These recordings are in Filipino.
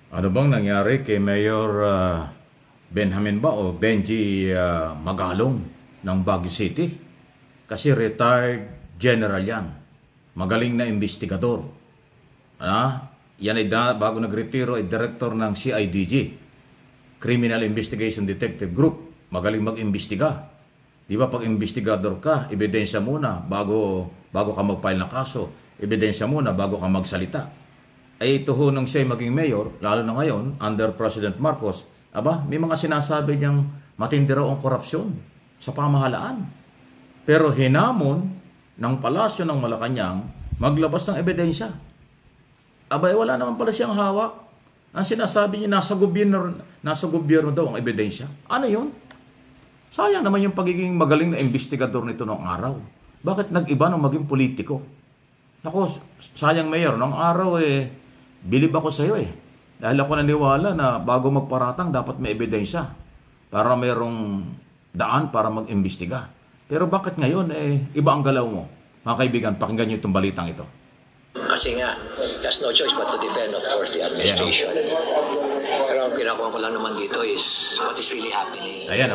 Ano bang nangyari kay Mayor Benjamin ba o Benji Magalong ng Baguio City? Kasi retired general yan. Magaling na investigador. Yan ay bago nagretiro ay director ng CIDG, Criminal Investigation Detective Group. Magaling mag-imbestiga. Di ba pag investigador ka, ebidensya muna bago ka mag-file ng kaso. Ebidensya muna bago ka magsalita. Ay ito ho nung siya maging mayor, lalo na ngayon, under President Marcos, may mga sinasabi niyang matindi raw ang korupsyon sa pamahalaan. Pero hinamon ng palasyo ng Malacanang maglabas ng ebidensya. Wala naman pala siyang hawak. Ang sinasabi niya, nasa gobyerno daw ang ebidensya. Ano yun? Sayang naman yung pagiging magaling na investigador nito noong araw. Bakit nag-iba nung maging politiko? Ako, sayang mayor, noong araw bilib ako sa iyo Dahil ako naniwala na bago magparatang, dapat may ebidensya para mayroong daan para mag-imbestiga. Pero bakit ngayon, iba ang galaw mo? Mga kaibigan, pakinggan niyo itong balitang ito. Kasi nga, there's no choice but to defend, of course, the administration. Pero ang ginagawa ko lang naman dito is what is really happening. Ayan,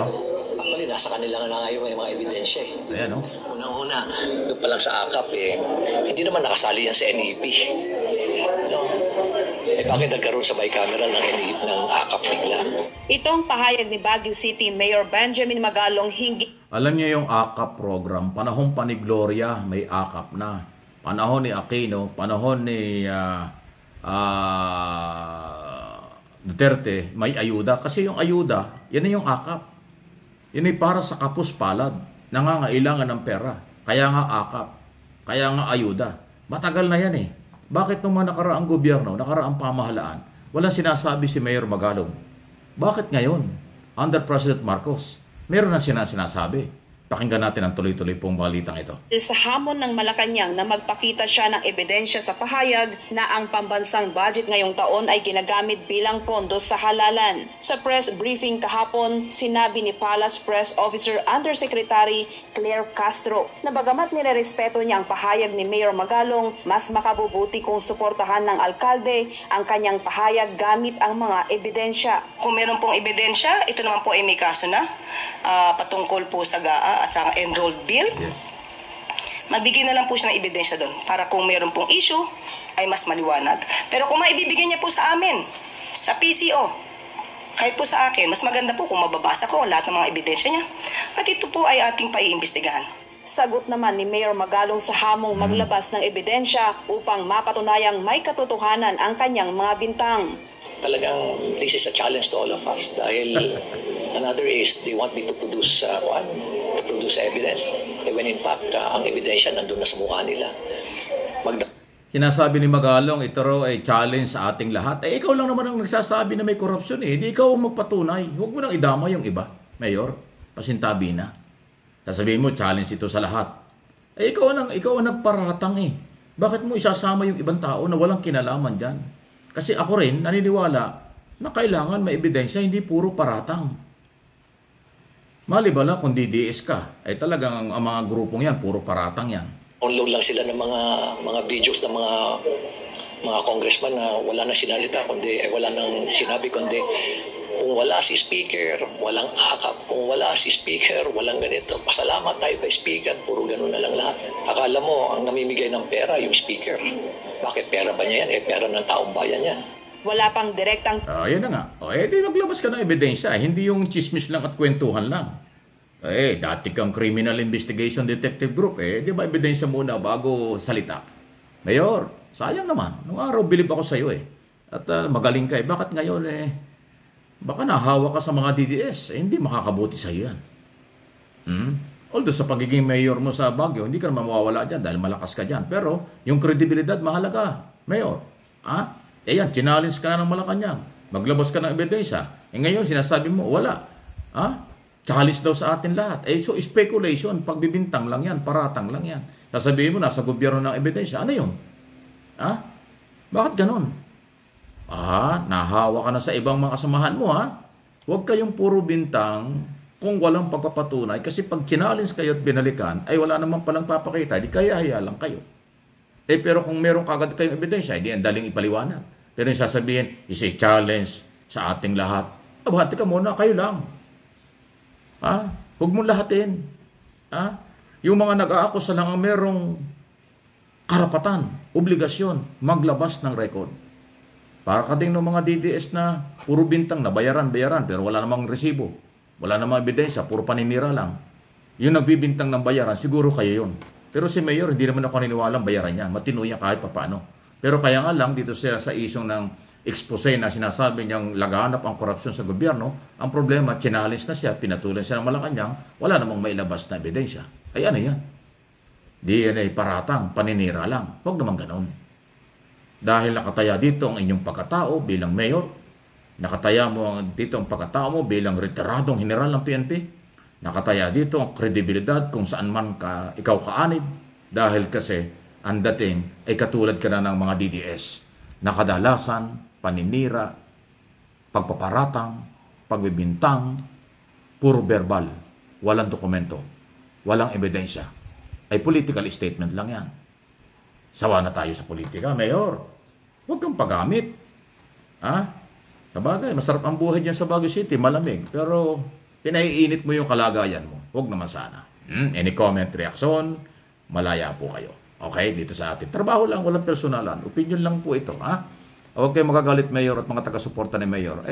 Actually, nasa kanila nga ngayon may mga ebidensya Ayan, Unang-una, doon pa lang sa AKAP hindi naman nakasali yan sa NEP. Bakit nagkaroon sa bicameral ng NEP ng AKAP bigla? Itong pahayag ni Baguio City Mayor Benjamin Magalong hinggil. Alam niyo yung AKAP program, panahon pa ni Gloria, may AKAP na. Panahon ni Aquino, panahon ni Duterte, may ayuda. Kasi yung ayuda, yan na yung AKAP. Yan ay para sa kapus palad, nangangailangan ng pera. Kaya nga AKAP, kaya nga ayuda. Matagal na yan Bakit nung mga nakaraang gobyerno, nakaraang pamahalaan, walang sinasabi si Mayor Magalong? Bakit ngayon, under President Marcos, meron na sinasabi? Pakinggan natin ang tuloy-tuloy pong balitang ito. Sa hamon ng Malacanang na magpakita siya ng ebidensya sa pahayag na ang pambansang budget ngayong taon ay ginagamit bilang pondo sa halalan. Sa press briefing kahapon, sinabi ni Palace Press Officer Undersecretary Claire Castro na bagamat nirerespeto niya ang pahayag ni Mayor Magalong, mas makabubuti kung suportahan ng alkalde ang kanyang pahayag gamit ang mga ebidensya. Kung meron pong ebidensya, ito naman po ay may kaso na patungkol po sa GAA at sa enrolled bill. Yes. Magbigay na lang po siya ng ebidensya doon para kung meron pong issue ay mas maliwanag. Pero kung maibibigay niya po sa amin, sa PCO, kahit po sa akin, mas maganda po kung mababasa ko lahat ng mga ebidensya niya. At ito po ay ating paiimbestigahan. Sagot naman ni Mayor Magalong sa hamong maglabas ng ebidensya upang mapatunayang may katotohanan ang kanyang mga bintang. Talagang this is a challenge to all of us dahil another is they want me to produce evidence when in fact ang ebidensya nandun na sa mukha nila. Sinasabi ni Magalong, ito raw ay challenge sa ating lahat. Ikaw lang naman ang nagsasabi na may korupsyon Hindi ikaw ang magpatunay. Huwag mo nang idama yung iba. Mayor, pasintabi na. Sasabihin mo, challenge ito sa lahat. Ikaw ang nagparatang Bakit mo isasama yung ibang tao na walang kinalaman dyan? Kasi ako rin, naniniwala na kailangan may ebidensya, hindi puro paratang. Malibala kung DDS ka, talagang ang mga grupong yan, puro paratang yan. Download lang sila ng mga videos ng mga congressman na wala nang sinalita, wala nang sinabi, kundi kung wala si speaker, walang AKAP. Kung wala si speaker, walang ganito. Pasalamat tayo kay speaker, puro ganun na lang lahat. Akala mo, ang namimigay ng pera, yung speaker. Bakit pera ba niya yan? Pera ng taong bayan yan. Wala pang direktang... Yan na nga. Di maglabas ka ng ebidensya. Hindi yung chismis lang at kwentuhan lang. Dati kang Criminal Investigation Detective Group. Di ba ebidensya muna bago salita? Mayor, sayang naman. Nung araw, bilib ako sa iyo At magaling ka Bakit ngayon baka nahawa ka sa mga DDS. Hindi makakabuti sa iyo yan. Although sa pagiging mayor mo sa Baguio, hindi ka naman mawawala dyan dahil malakas ka dyan. Pero yung kredibilidad, mahalaga. Mayor, yan, challenge ka na ng Malacanang. Maglabas ka ng ebidensya. Ngayon, sinasabi mo, wala. Challenge daw sa atin lahat. So, speculation, pagbibintang lang yan, paratang lang yan. Sasabihin mo, nasa gobyerno ng ebidensya. Ano yun? Bakit ganun? Nahawa ka na sa ibang mga kasamahan mo, Huwag kayong puro bintang kung walang pagpapatunay. Kasi pag challenge kayo at binalikan, ay wala naman palang papakita. Di kaya lang kayo. Pero kung meron kagad kayong ebidensya, hindi ang daling ipaliwanag. Pero yung sasabihin, isi-challenge sa ating lahat. Abahati ka muna, kayo lang. Huwag mong lahatin. Yung mga nag-aakusa lang ang merong karapatan, obligasyon, maglabas ng record. Para ka din ng mga DDS na puro bintang na bayaran, pero wala namang resibo. Wala namang ebidensya, puro paninira lang. Yung nagbibintang ng bayaran, siguro kayo yun. Pero si Mayor, hindi naman ako naniniwalang bayaran niya. Matino niya kahit papaano. Pero kaya nga lang, dito siya sa isyong ng expose na sinasabi niyang laganap ang korupsyon sa gobyerno, ang problema, challenge na siya, pinatulan siya ng Malacanang, wala namang mailabas na ebidensya. Ay ano yan? Di yan ay paratang, paninira lang. Huwag naman ganon. Dahil nakataya dito ang inyong pagkatao bilang mayor, nakataya mo dito ang pagkatao mo bilang retiradong general ng PNP, nakataya dito ang kredibilidad kung saan man ka, ikaw kaanib, dahil kasi ang dating ay katulad ka na ng mga DDS. Nakadalasan, paninira, pagpaparatang, pagbibintang, puro verbal, walang dokumento, walang ebidensya. Ay political statement lang yan. Sawa na tayo sa politika, Mayor. Huwag kang paggamit. Sabagay, masarap ang buhay dyan sa Baguio City, malamig. Pero pinaiinit mo yung kalagayan mo. Huwag naman sana. Any comment, reaction, malaya po kayo. Okay, dito sa atin. Trabaho lang, walang personalan. Opinion lang po ito. Huwag kayo magagalit, Mayor, at mga taga-suporta ni Mayor.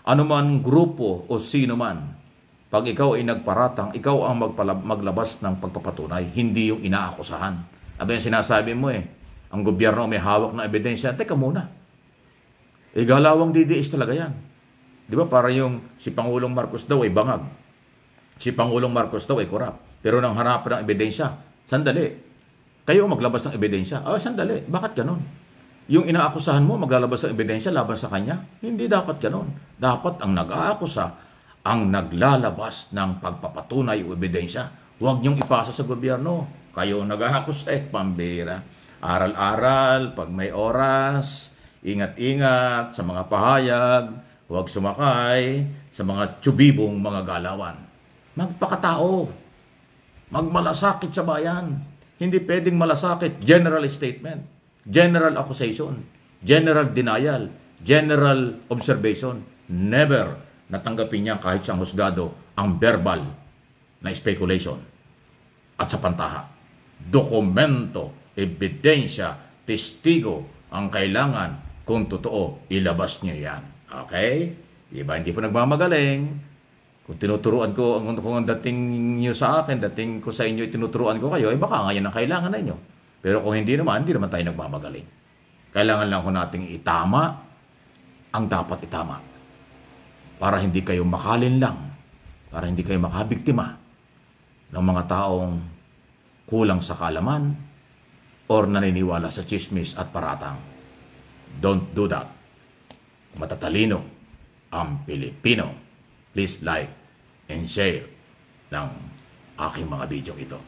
Anuman grupo o sino man, pag ikaw ay nagparatang, ikaw ang maglabas ng pagpapatunay, hindi yung inaakusahan. Yung sinasabi mo ang gobyerno may hawak na ebidensya. Teka muna. Galawang DDS talaga yan. Di ba? Para yung si Pangulong Marcos daw ay bangag. Si Pangulong Marcos daw ay korap. Pero nang harapan ng ebidensya, sandali. Kayo maglabas ng ebidensya. Sandali. Bakit ganon? Yung inaakusahan mo, maglalabas ng ebidensya laban sa kanya? Hindi dapat ganon. Dapat ang nag-aakusa ang naglalabas ng pagpapatunay o ebidensya. Huwag niyong ipasa sa gobyerno. Kayo nag-aakusa, pambira. Aral-aral, pag may oras, ingat-ingat sa mga pahayag, huwag sumakay sa mga tsubibong mga galawan. Magpakatao. Magmalasakit sa bayan. Hindi pwedeng malasakit. General statement. General accusation. General denial. General observation. Never natanggapin niya kahit sa husgado ang verbal na speculation. At sa pantaha, dokumento, ebidensya, testigo ang kailangan kung totoo, ilabas niyo yan. Okay? Diba? Hindi po nagmamagaling. Kung tinuturuan ko, kung ang dating niyo sa akin, dating ko sa inyo, tinuturuan ko kayo, baka nga yan ang kailangan na inyo. Pero kung hindi naman tayo nagmamagaling. Kailangan lang ko nating itama ang dapat itama. Para hindi kayo makalinlang, para hindi kayo makabiktima ng mga taong kulang sa kaalaman or naniniwala sa chismis at paratang. Don't do that. Matatalino ang Pilipino. Please like and share ng aking mga video ito.